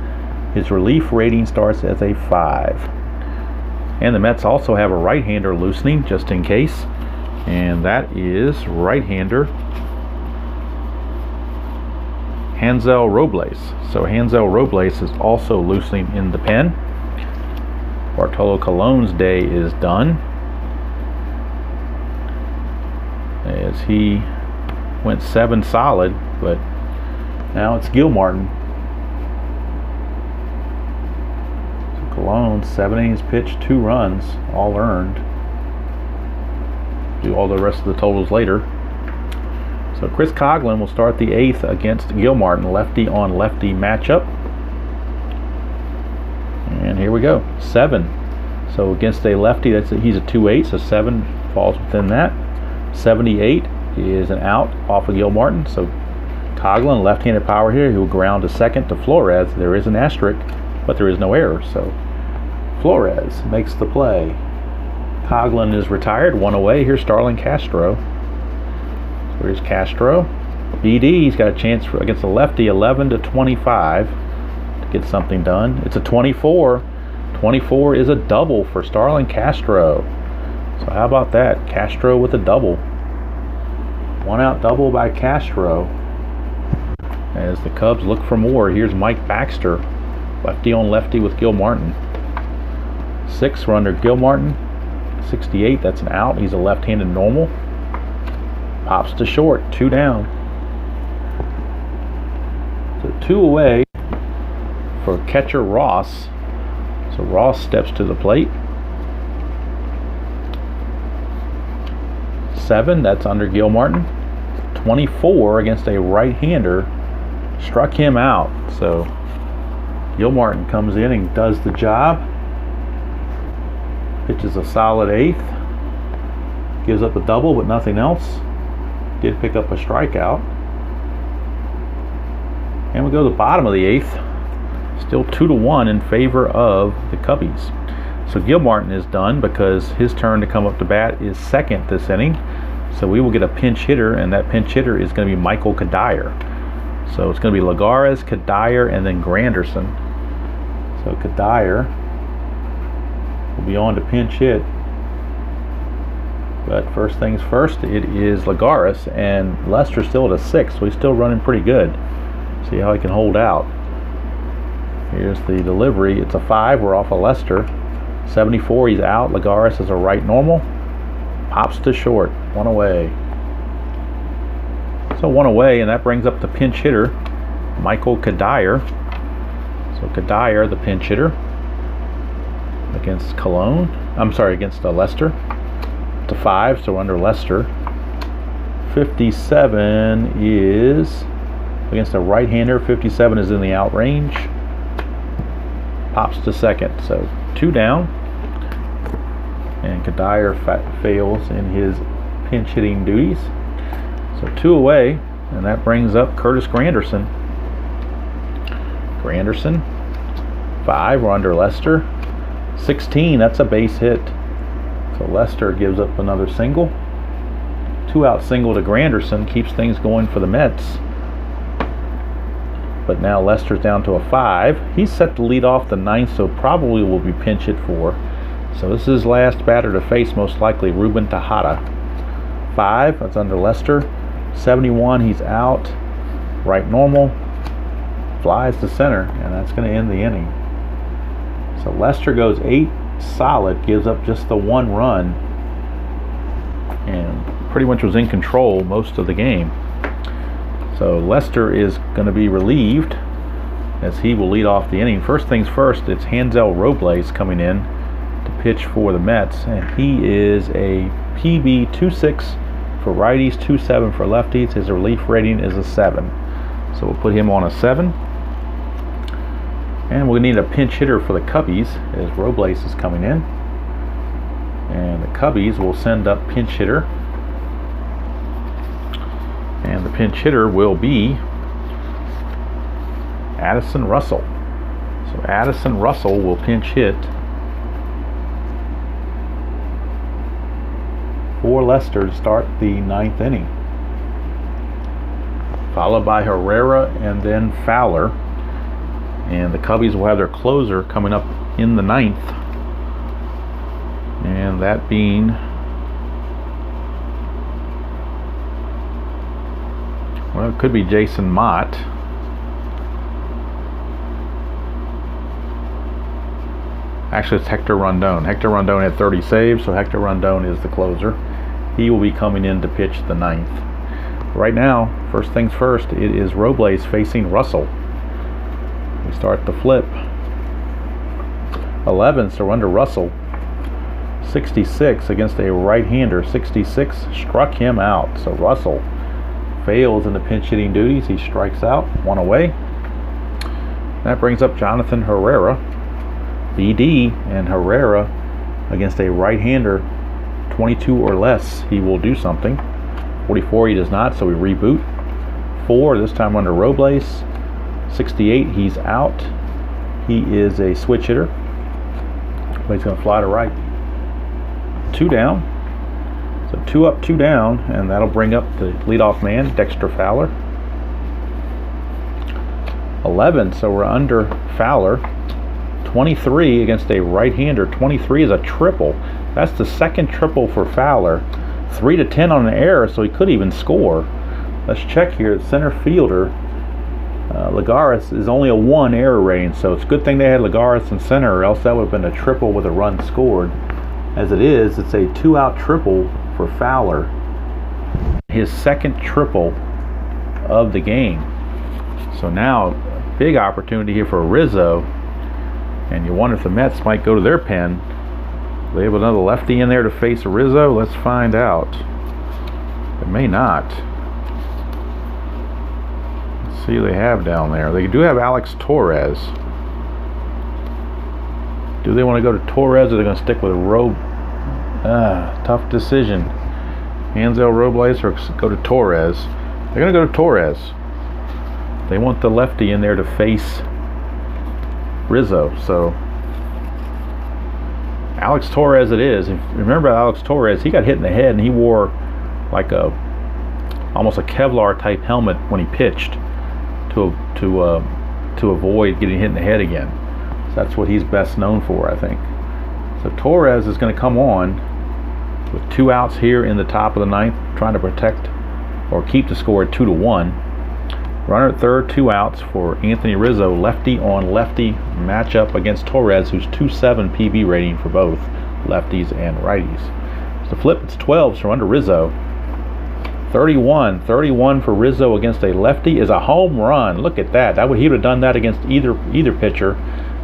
A: His relief rating starts as a 5. And the Mets also have a right-hander loosening, just in case. And that is right-hander Hansel Robles. So Hansel Robles is also loosening in the pen. Bartolo Colon's day is done. as he went 7 solid, but now it's Gilmartin. So Colon, 7 innings pitched, 2 runs, all earned. Do all the rest of the totals later. So Chris Coghlan will start the 8th against Gilmartin, lefty on lefty matchup. And here we go, 7. So against a lefty, he's a 2-8, so 7 falls within that. 78 is an out off of Gilmartin. So Coghlan, left-handed power here, he will ground to second to Flores. There is an asterisk, but there is no error. So Flores makes the play. Coghlan is retired, 1 away. Here's Starlin Castro. So here's Castro. BD's got a chance against the lefty, 11 to 25 to get something done. It's a 24. 24 is a double for Starlin Castro. So how about that? Castro with a double. 1 out double by Castro. As the Cubs look for more, here's Mike Baxter, lefty on lefty with Gilmartin. 6 for under Gilmartin. 68, that's an out. He's a left-handed normal. Pops to short, 2 down. So 2 away for catcher Ross. So Ross steps to the plate. 7, that's under Gilmartin. 24 against a right-hander. Struck him out. So Gilmartin comes in and does the job. Pitches a solid 8th. Gives up a double, but nothing else. Did pick up a strikeout. And we go to the bottom of the 8th. Still 2-1 in favor of the Cubbies. So Gilmartin is done because his turn to come up to bat is second this inning. So we will get a pinch hitter, and that pinch hitter is going to be Michael Kadire. So it's going to be Lagares, Kadire, and then Granderson. So Kadire will be on to pinch hit. But first things first, it is Lagares, and Lester's still at a 6, so he's still running pretty good. See how he can hold out. Here's the delivery. It's a 5. We're off of Lester. 74, he's out. Lagares is a right normal. Pops to short. 1 away. So 1 away, and that brings up the pinch hitter, Michael Kadire. So Kadire, the pinch hitter, against Colon. I'm sorry, against Lester. It's a 5, so we're under Lester. 57 is against a right-hander. 57 is in the out range. Pops to second, so 2 down. And Kadire fails in his pinch hitting duties. So 2 away, and that brings up Curtis Granderson. Granderson, 5, we're under Lester. 16, that's a base hit. So Lester gives up another single. 2-out single to Granderson keeps things going for the Mets. But now Lester's down to a 5. He's set to lead off the 9th, so probably will be pinch hit for. So this is his last batter to face, most likely, Ruben Tejada. 5, that's under Lester. 71, he's out. Right normal. Flies to center, and that's going to end the inning. So Lester goes 8 solid, gives up just the 1 run, and pretty much was in control most of the game. So Lester is going to be relieved as he will lead off the inning. First things first, it's Hansel Robles coming in to pitch for the Mets, and he is a PB 2.6 for righties, 2.7 for lefties. His relief rating is a 7. So we'll put him on a 7. And we'll need a pinch hitter for the Cubbies as Robles is coming in. And the Cubbies will send up pinch hitter. And the pinch hitter will be Addison Russell. So Addison Russell will pinch hit for Lester to start the 9th inning. Followed by Herrera and then Fowler. And the Cubbies will have their closer coming up in the 9th. And that being well, it could be Jason Mott. Actually, it's Hector Rondon. Hector Rondon had 30 saves, so Hector Rondon is the closer. he will be coming in to pitch the 9th. Right now, first things first, it is Robles facing Russell. We start the flip. 11, so we're under Russell. 66 against a right-hander. 66 struck him out. So Russell fails in the pinch hitting duties. He strikes out, 1 away. That brings up Jonathan Herrera. BD, and Herrera against a right-hander. 22 or less, he will do something. 44, he does not, so we reboot. 4, this time under Robles. 68, he's out. He is a switch hitter, but he's going to fly to right. 2 down. So 2 up, 2 down, and that'll bring up the leadoff man, Dexter Fowler. 11, so we're under Fowler. 23 against a right-hander. 23 is a triple. That's the second triple for Fowler. 3 to 10 on an error, so he could even score. Let's check here. The center fielder, Lagares, is only a 1 error rating, so it's a good thing they had Lagares in center, or else that would have been a triple with a run scored. As it is, it's a 2-out triple for Fowler. His second triple of the game. So now, big opportunity here for Rizzo. And you wonder if the Mets might go to their pen. They have another lefty in there to face Rizzo. Let's find out. It may not. Let's see who they have down there. They do have Alex Torres. Do they want to go to Torres, or are they going to stick with tough decision. Hansel Robles or go to Torres. They're going to go to Torres. They want the lefty in there to face Rizzo. So Alex Torres it is. If you remember Alex Torres, he got hit in the head and he wore like almost a Kevlar type helmet when he pitched to avoid getting hit in the head again. So that's what he's best known for, I think. So Torres is going to come on with 2 outs here in the top of the 9th, trying to protect or keep the score at 2-1. Runner at third, 2 outs for Anthony Rizzo. Lefty on lefty matchup against Torres, who's 2.7 PB rating for both lefties and righties. So flip, it's 12, so under Rizzo. 31 for Rizzo against a lefty is a home run. Look at that. He would have done that against either pitcher,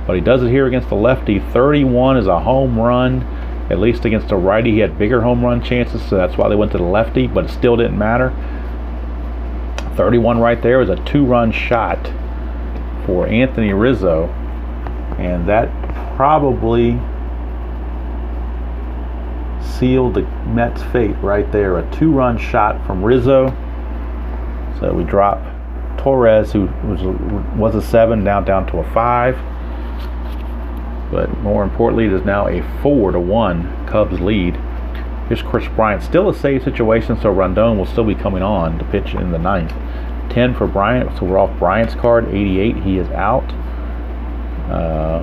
A: but he does it here against the lefty. 31 is a home run, at least against a righty. He had bigger home run chances, so that's why they went to the lefty, but it still didn't matter. 31 right there is a 2-run shot for Anthony Rizzo, and that probably sealed the Mets' fate right there. A 2-run shot from Rizzo. So we drop Torres, who was a 7, down to a 5. But more importantly, it is now a 4-1 Cubs lead. Here's Chris Bryant. Still a save situation, so Rondon will still be coming on to pitch in the 9th. 10 for Bryant, so we're off Bryant's card. 88, he is out.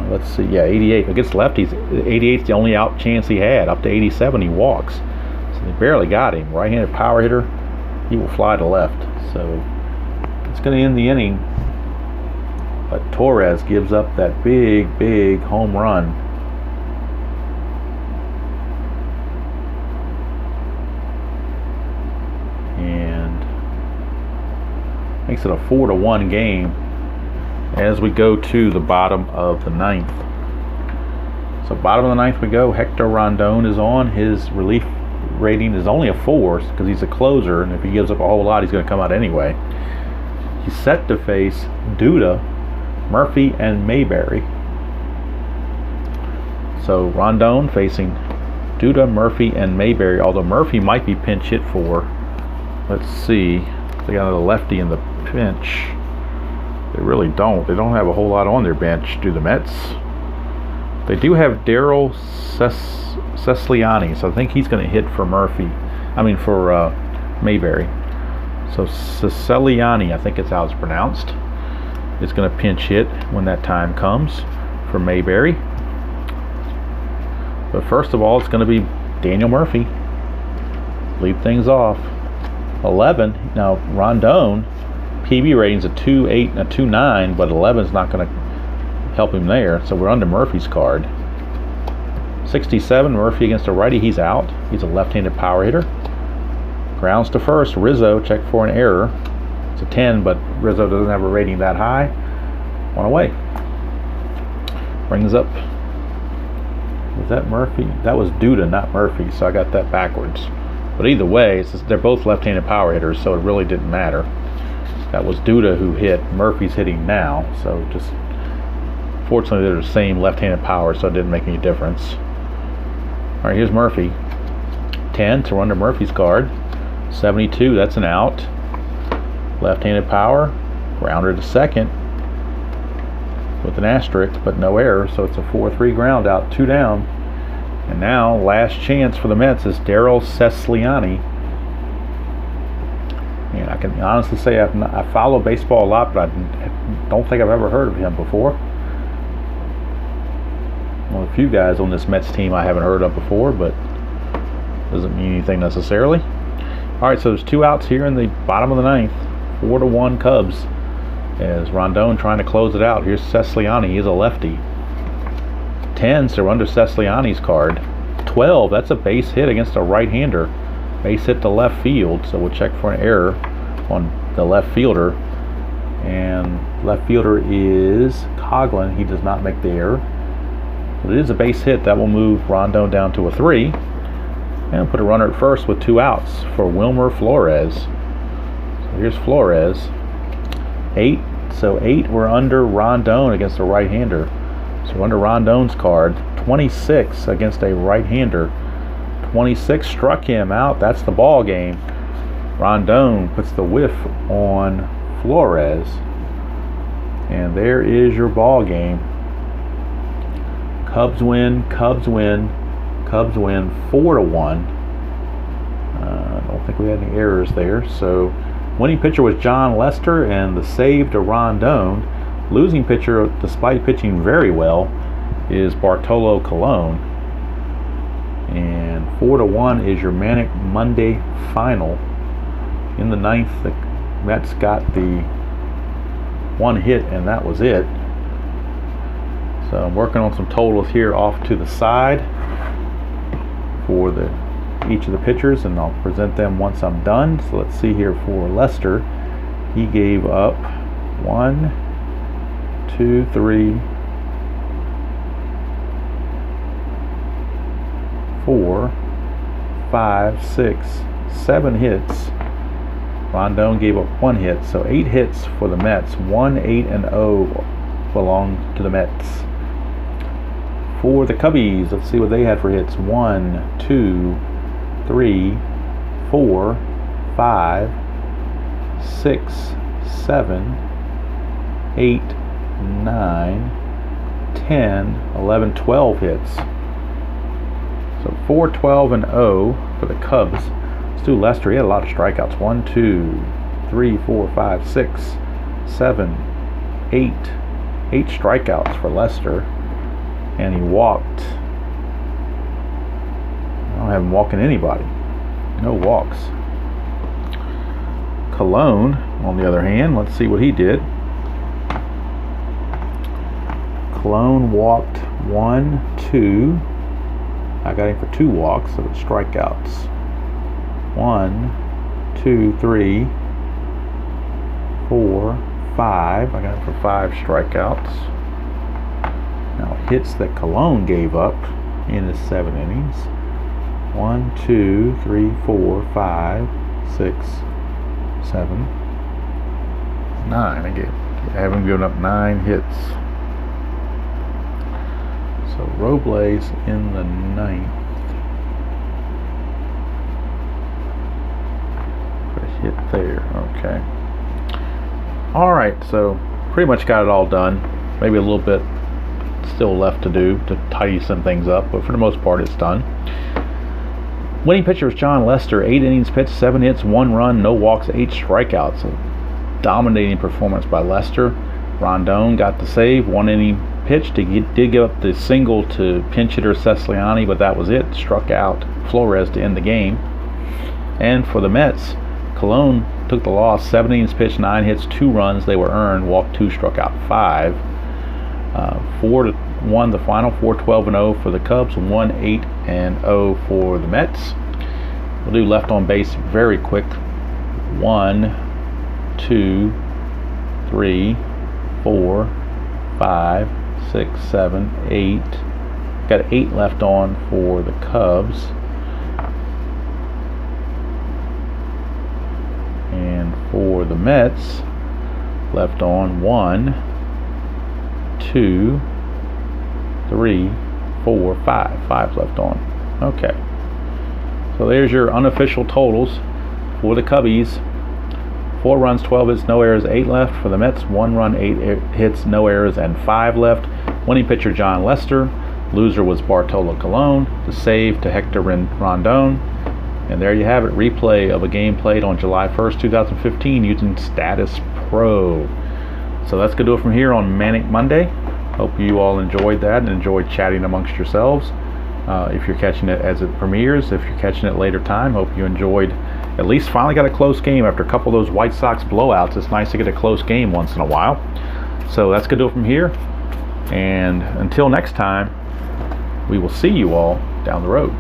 A: Let's see, yeah, 88. Against lefties, 88 is the only out chance he had. Up to 87, he walks. So they barely got him. Right-handed power hitter, he will fly to left. So it's going to end the inning. But Torres gives up that big home run. Makes it a 4-1 game as we go to the bottom of the 9th. So bottom of the 9th we go. Hector Rondon is on. His relief rating is only a 4 because he's a closer, and if he gives up a whole lot, he's going to come out anyway. He's set to face Duda, Murphy, and Mayberry. So Rondon facing Duda, Murphy, and Mayberry, although Murphy might be pinch hit for. Let's see. They got a lefty in the bench. They really don't. They don't have a whole lot on their bench, do the Mets? They do have Daryl Ceciliani, so I think he's going to hit for Mayberry. So Ceciliani, I think it's how it's pronounced, is going to pinch hit when that time comes for Mayberry. But first of all, it's going to be Daniel Murphy. Lead things off. 11. Now Rondon, PB rating's a 2.8 and a 2.9, but 11 is not going to help him there. So we're under Murphy's card. 67. Murphy against a righty. He's out. He's a left-handed power hitter. Grounds to first. Rizzo, check for an error. It's a 10, but Rizzo doesn't have a rating that high. One away. Brings up. Was that Murphy? That was Duda, not Murphy, so I got that backwards. But either way, they're both left-handed power hitters, so it really didn't matter. That was Duda who hit. Murphy's hitting now, so just fortunately they're the same left-handed power, so it didn't make any difference. All right, here's Murphy. 10 to run to Murphy's card. 72, that's an out. Left-handed power. Grounder to second with an asterisk, but no error, so it's a 4-3 ground out, 2 down. And now, last chance for the Mets is Daryl Cesliani. And I can honestly say I follow baseball a lot, but I don't think I've ever heard of him before. One of the few guys on this Mets team I haven't heard of before, but doesn't mean anything necessarily. All right, so there's 2 outs here in the bottom of the 9th. 4-1 Cubs. As Rondon trying to close it out. Here's Cesliani. He's a lefty. 10 to run to Cesliani's card. 12, that's a base hit against a right-hander. Base hit to left field, so we'll check for an error on the left fielder. And left fielder is Coughlin. He does not make the error. But it is a base hit. That will move Rondon down to a 3. And put a runner at first with 2 outs for Wilmer Flores. So here's Flores. 8. So 8 were under Rondon against a right-hander. So under Rondon's card, 26 against a right-hander. 26 struck him out. That's the ball game. Rondon puts the whiff on Flores. And there is your ball game. Cubs win, Cubs win, Cubs win 4-1. I don't think we had any errors there. So winning pitcher was John Lester, and the save to Rondon. Losing pitcher, despite pitching very well, is Bartolo Colon. And 4-1 is your Manic Monday final. In the 9th, the Mets got the 1 hit, and that was it. So I'm working on some totals here off to the side for each of the pitchers, and I'll present them once I'm done. So let's see here for Lester. He gave up 1, 2, 3, 4, 5, 6, 7 hits. Rondon gave up 1 hit, so 8 hits for the Mets. 1, 8, and 0 belong to the Mets. For the Cubbies, let's see what they had for hits. 1, 2, 3, 4, 5, 6, 7, 8, 9, 10, 11, 12 hits. So 4, 12, and 0 for the Cubs. Let's do Lester. He had a lot of strikeouts. 1, 2, 3, 4, 5, 6, 7, 8. 8 strikeouts for Lester. And he walked. I don't have him walking anybody. No walks. Colon, on the other hand, let's see what he did. Colon walked 1, 2. I got him for 2 walks, so it's strikeouts. 1, 2, 3, 4, 5. I got him for 5 strikeouts. Now hits that Colon gave up in his 7 innings. 1, 2, 3, 4, 5, 6, 7, 9. I haven't given up 9 hits. So Robles in the 9th. Put a hit there. Okay. All right. So pretty much got it all done. Maybe a little bit still left to do to tidy some things up, but for the most part, it's done. Winning pitcher was John Lester. 8 innings pitched, 7 hits, 1 run, no walks, 8 strikeouts. A dominating performance by Lester. Rondon got the save. 1 inning pitched. He did give up the single to pinch hitter Cesliani, but that was it. Struck out Flores to end the game. And for the Mets, Colon took the loss. 7 innings pitched, 9 hits, 2 runs. They were earned. Walked 2, struck out 5. 4-1 the final. 4, 12, and 0 for the Cubs. 1, 8, and 0 for the Mets. We'll do left on base very quick. 1, 2, 3, 4, 5, 6, 7, 8. Got 8 left on for the Cubs. And for the Mets, left on 1, 2, 3, 4, 5. 5 left on. Okay. So there's your unofficial totals for the Cubbies. 4 runs, 12 hits, no errors, 8 left. For the Mets, 1 run, 8 hits, no errors, and 5 left. Winning pitcher John Lester. Loser was Bartolo Colon. The save to Hector Rondon. And there you have it, replay of a game played on July 1st, 2015 using Statis Pro. So that's going to do it from here on Manic Monday. Hope you all enjoyed that and enjoyed chatting amongst yourselves. If you're catching it as it premieres, if you're catching it later time, hope you enjoyed. At least finally got a close game after a couple of those White Sox blowouts. It's nice to get a close game once in a while. So that's going to do it from here. And until next time, we will see you all down the road.